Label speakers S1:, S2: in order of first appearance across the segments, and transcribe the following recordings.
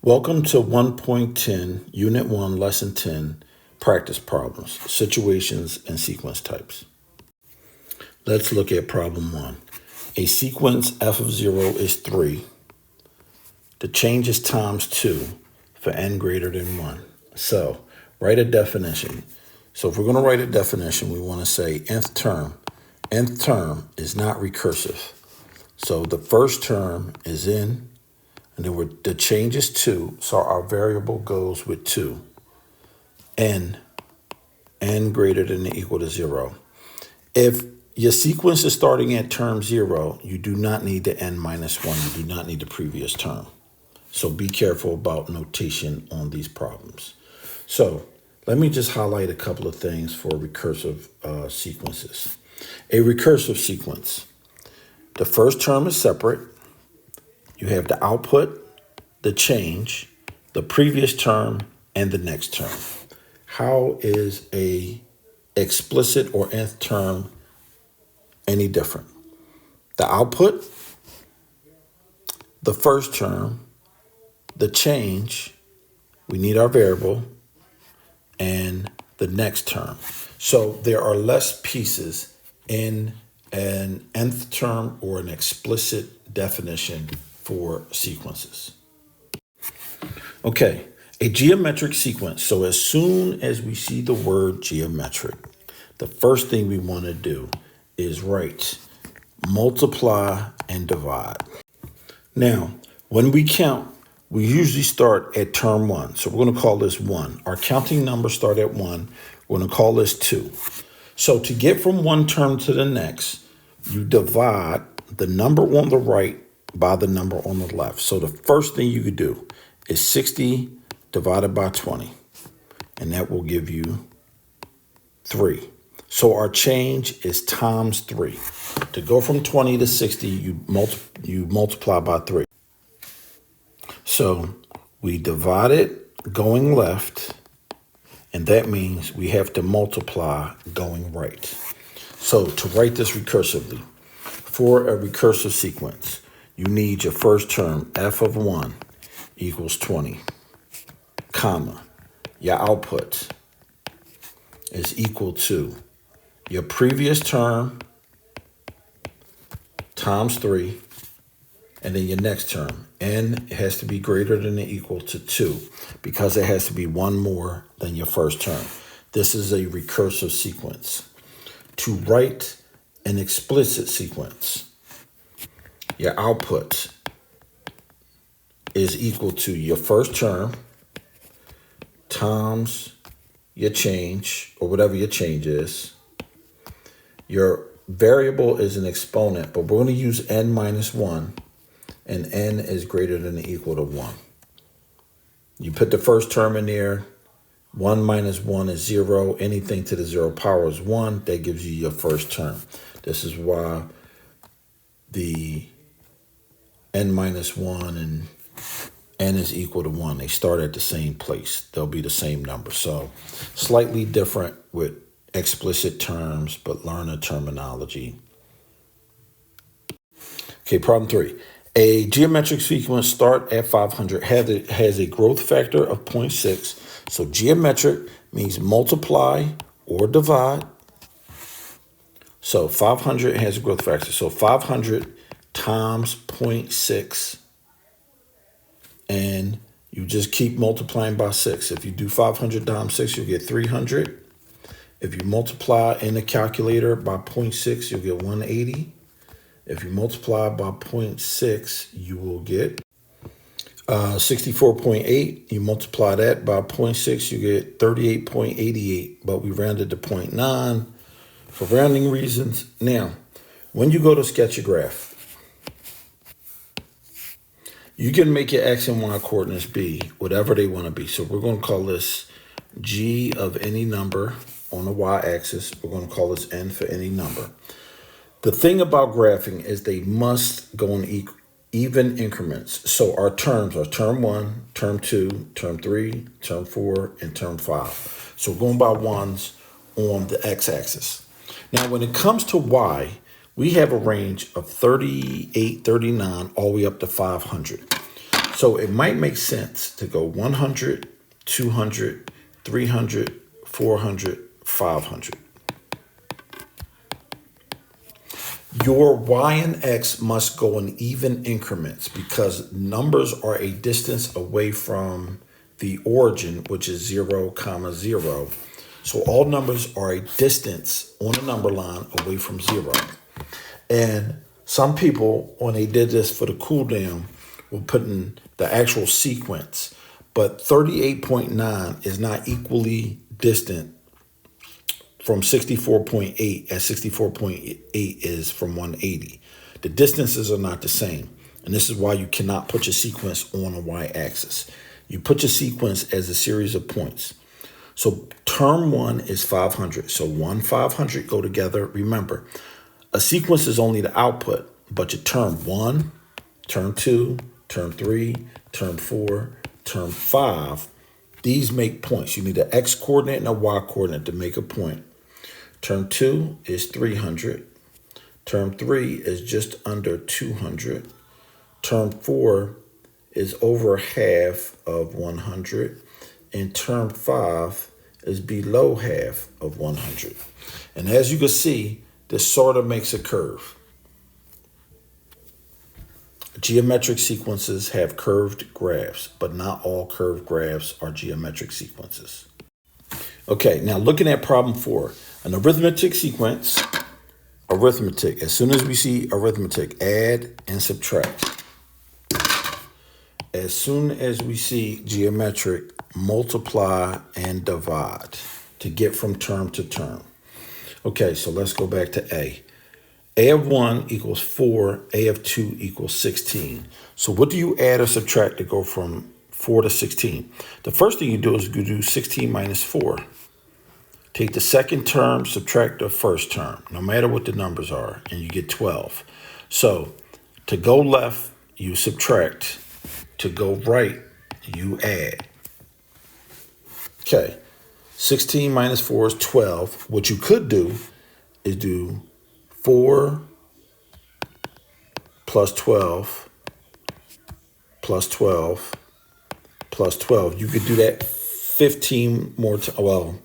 S1: Welcome to 1.10, Unit 1, Lesson 10, Practice Problems, Situations, and Sequence Types. Let's look at problem 1. A sequence f of 0 is 3. The change is times 2 for n greater than 1. So, write a definition. So if we're going to write a definition, we want to say nth term. Nth term is not recursive. So the first term is n, and then the change is 2, so our variable goes with 2. N greater than or equal to 0. If your sequence is starting at term 0, you do not need the n minus 1. You do not need the previous term. So be careful about notation on these problems. So let me just highlight a couple of things for recursive sequences. A recursive sequence. The first term is separate. You have the output, the change, the previous term, and the next term. How is a explicit or nth term any different? The output, the first term, the change, we need our variable, and the next term. So there are less pieces in an nth term or an explicit definition for sequences. Okay, a geometric sequence. So as soon as we see the word geometric, the first thing we want to do is write multiply and divide. Now, when we count, we usually start at term 1. So we're going to call this 1. Our counting numbers start at 1. We're going to call this 2. So to get from one term to the next, you divide the number on the right by the number on the left. So the first thing you could do is 60 divided by 20, and that will give you 3. So our change is times 3. To go from 20 to 60, you multiply by 3. So we divide it going left, and that means we have to multiply going right. So to write this recursively, for a recursive sequence, you need your first term, f of 1 equals 20, comma, your output is equal to your previous term times 3, and then your next term. N has to be greater than or equal to 2 because it has to be one more than your first term. This is a recursive sequence. To write an explicit sequence, your output is equal to your first term times your change, or whatever your change is. Your variable is an exponent, but we're going to use n minus 1, and n is greater than or equal to 1. You put the first term in there. 1 minus 1 is 0. Anything to the 0 power is 1. That gives you your first term. This is why the n minus 1 and n is equal to 1. They start at the same place. They'll be the same number. So slightly different with explicit terms, but learn the terminology. Okay, problem 3. A geometric sequence start at 500 has a growth factor of 0.6. So geometric means multiply or divide. So 500 has a growth factor. So 500 times 0.6. And you just keep multiplying by 6. If you do 500 times 6, you'll get 300. If you multiply in the calculator by 0.6, you'll get 180. If you multiply by 0.6, you will get 64.8. You multiply that by 0.6, you get 38.88. But we rounded to 0.9 for rounding reasons. Now, when you go to sketch a graph, you can make your x and y coordinates be whatever they want to be. So we're going to call this g of any number on the y-axis. We're going to call this n for any number. The thing about graphing is they must go in even increments. So our terms are term 1, term 2, term 3, term 4, and term 5. So we're going by ones on the x-axis. Now, when it comes to y, we have a range of 38, 39, all the way up to 500. So it might make sense to go 100, 200, 300, 400, 500. Your y and x must go in even increments because numbers are a distance away from the origin, which is 0, 0. So all numbers are a distance on a number line away from 0. And some people, when they did this for the cool down, were putting the actual sequence. But 38.9 is not equally distant from 64.8 as 64.8 is from 180. The distances are not the same. And this is why you cannot put your sequence on a y-axis. You put your sequence as a series of points. So term 1 is 500. So 1, 500 go together. Remember, a sequence is only the output, but your term 1, term 2, term 3, term 4, term 5, these make points. You need an x coordinate and a y coordinate to make a point. Term 2 is 300. Term 3 is just under 200. Term 4 is over half of 100. And term 5 is below half of 100. And as you can see, this sort of makes a curve. Geometric sequences have curved graphs, but not all curved graphs are geometric sequences. Okay, now looking at problem 4. An arithmetic sequence, arithmetic. As soon as we see arithmetic, add and subtract. As soon as we see geometric, multiply and divide to get from term to term. Okay, so let's go back to A. A of 1 equals 4, A of 2 equals 16. So what do you add or subtract to go from 4 to 16? The first thing you do is you do 16 minus 4. Take the second term, subtract the first term, no matter what the numbers are, and you get 12. So to go left, you subtract. To go right, you add. Okay, 16 minus 4 is 12. What you could do is do 4 plus 12 plus 12 plus 12. You could do that 15 more times, well,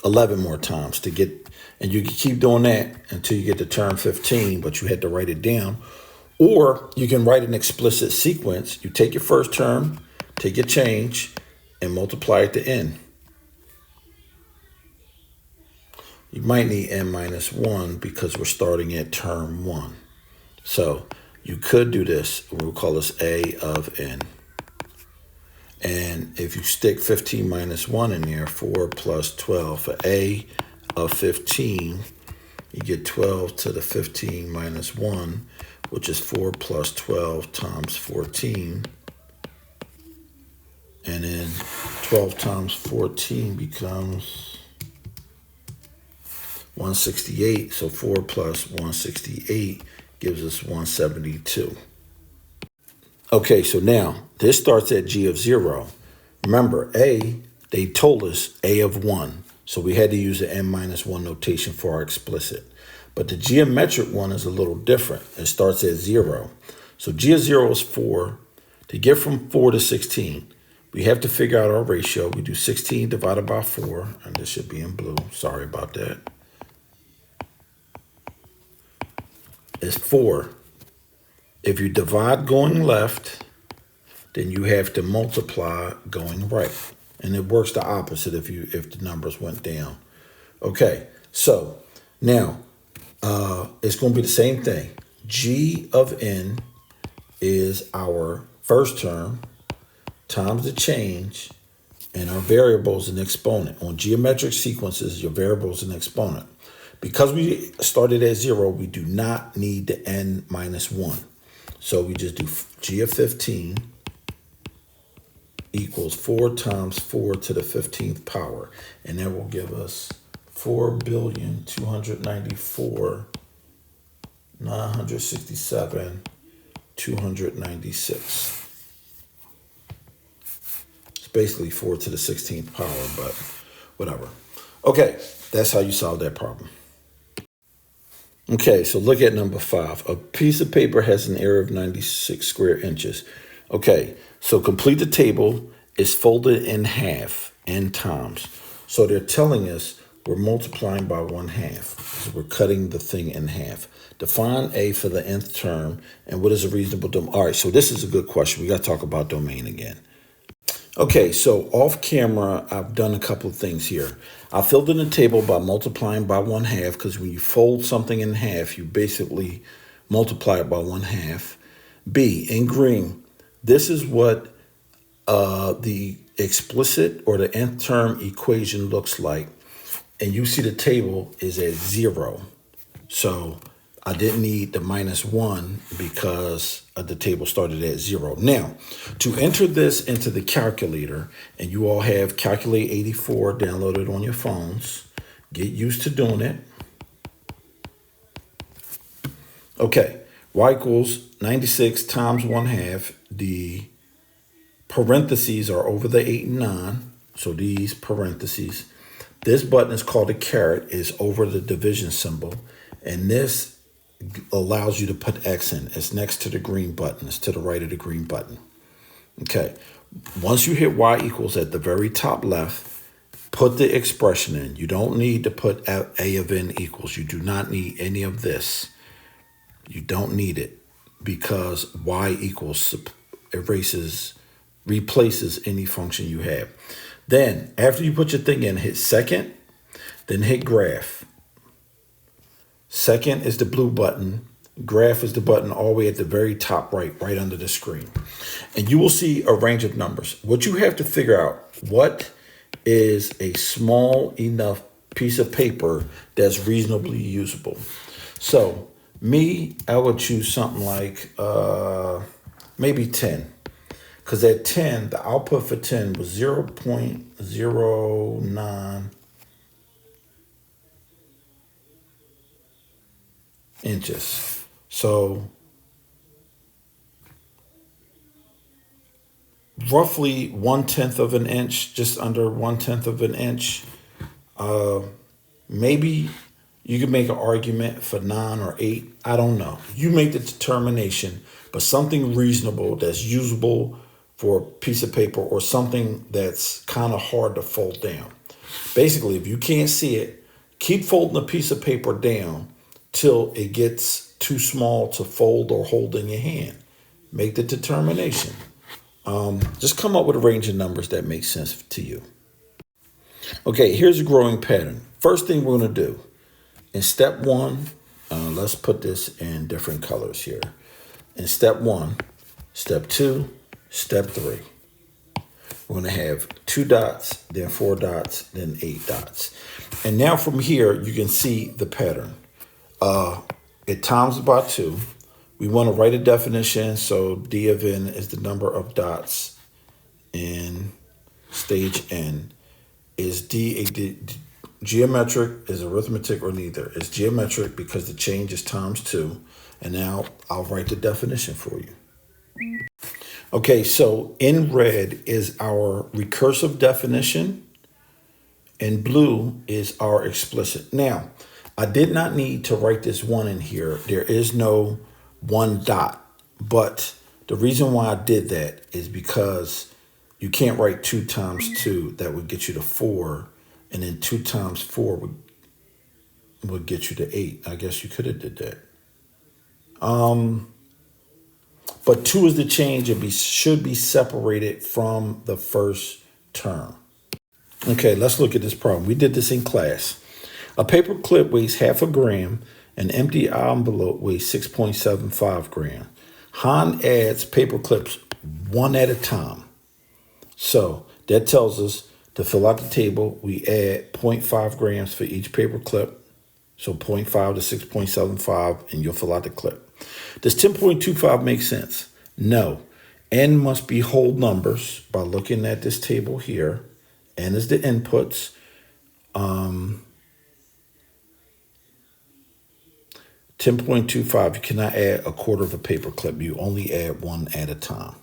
S1: 11 more times to get, and you can keep doing that until you get to term 15, but you had to write it down. Or you can write an explicit sequence. You take your first term, take your change, and multiply at the end. You might need n minus 1 because we're starting at term 1. So you could do this. We'll call this A of n. And if you stick 15 minus 1 in there, 4 plus 12 for A of 15, you get 12 to the 15 minus 1, which is 4 plus 12 times 14. And then 12 times 14 becomes 168. So 4 plus 168 gives us 172. Okay, so now this starts at G of 0. Remember, A, they told us A of 1. So we had to use the n minus 1 notation for our explicit. But the geometric one is a little different. It starts at 0. So G of 0 is 4. To get from 4 to 16, we have to figure out our ratio. We do 16 divided by 4, and this should be in blue. Sorry about that. It's 4. If you divide going left, then you have to multiply going right. And it works the opposite if the numbers went down. Okay, so now it's going to be the same thing. G of n is our first term times the change, and our variable is an exponent. On geometric sequences, your variable is an exponent. Because we started at 0, we do not need the n minus 1. So we just do G of 15 equals 4 times 4 to the 15th power. And that will give us 4,294,967,296. It's basically 4 to the 16th power, but whatever. Okay, that's how you solve that problem. Okay, so look at number 5. A piece of paper has an area of 96 square inches. Okay, so complete the table is folded in half n times. So they're telling us we're multiplying by 1/2. So we're cutting the thing in half. Define A for the nth term, and what is a reasonable domain? All right, so this is a good question. We got to talk about domain again. Okay, so off camera, I've done a couple of things here. I filled in the table by multiplying by 1/2, because when you fold something in half, you basically multiply it by 1/2. B, in green, this is what the explicit or the nth term equation looks like. And you see the table is at 0. So I didn't need the -1 because the table started at 0. Now, to enter this into the calculator, and you all have Calculate 84 downloaded on your phones, get used to doing it. Okay, y equals 96 times 1/2. The parentheses are over the 8 and 9. So these parentheses. This button is called a caret, is over the division symbol. And this allows you to put X in. It's next to the green button. It's to the right of the green button. Okay. Once you hit y equals at the very top left, put the expression in. You don't need to put a of n equals. You do not need any of this. You don't need it because y equals replaces any function you have. Then, after you put your thing in, hit second, then hit graph. Second is the blue button. Graph is the button all the way at the very top right under the screen. And you will see a range of numbers. What you have to figure out, what is a small enough piece of paper that's reasonably usable. So, me, I would choose something like maybe 10. Because at 10, the output for 10 was 0.09 inches. So roughly 1/10 of an inch, just under 1/10 of an inch. Maybe you could make an argument for 9 or 8. I don't know. You make the determination, but something reasonable that's usable for a piece of paper or something that's kind of hard to fold down. Basically, if you can't see it, keep folding a piece of paper down till it gets too small to fold or hold in your hand. Make the determination. Just come up with a range of numbers that makes sense to you. Okay, here's a growing pattern. First thing we're going to do, in step 1, let's put this in different colors here. In step 1, step 2, step 3. We're going to have 2 dots, then 4 dots, then 8 dots. And now from here, you can see the pattern. It times by 2. We want to write a definition. So D of n is the number of dots in stage n. Is D geometric, is arithmetic, or neither? It's geometric because the change is times 2. And now I'll write the definition for you. Okay, so in red is our recursive definition, and blue is our explicit. Now, I did not need to write this 1 in here. There is no 1 dot, but the reason why I did that is because you can't write 2 times 2. That would get you to 4, and then 2 times 4 would get you to 8. I guess you could have did that. But 2 is the change. It should be separated from the first term. Okay, let's look at this problem. We did this in class. A paper clip weighs 0.5 gram. An empty envelope weighs 6.75 grams. Han adds paper clips 1 at a time. So that tells us to fill out the table, we add 0.5 grams for each paper clip. So 0.5 to 6.75, and you'll fill out the clip. Does 10.25 make sense? No. N must be whole numbers by looking at this table here. N is the inputs. 10.25, you cannot add 1/4 of a paper clip. You only add 1 at a time.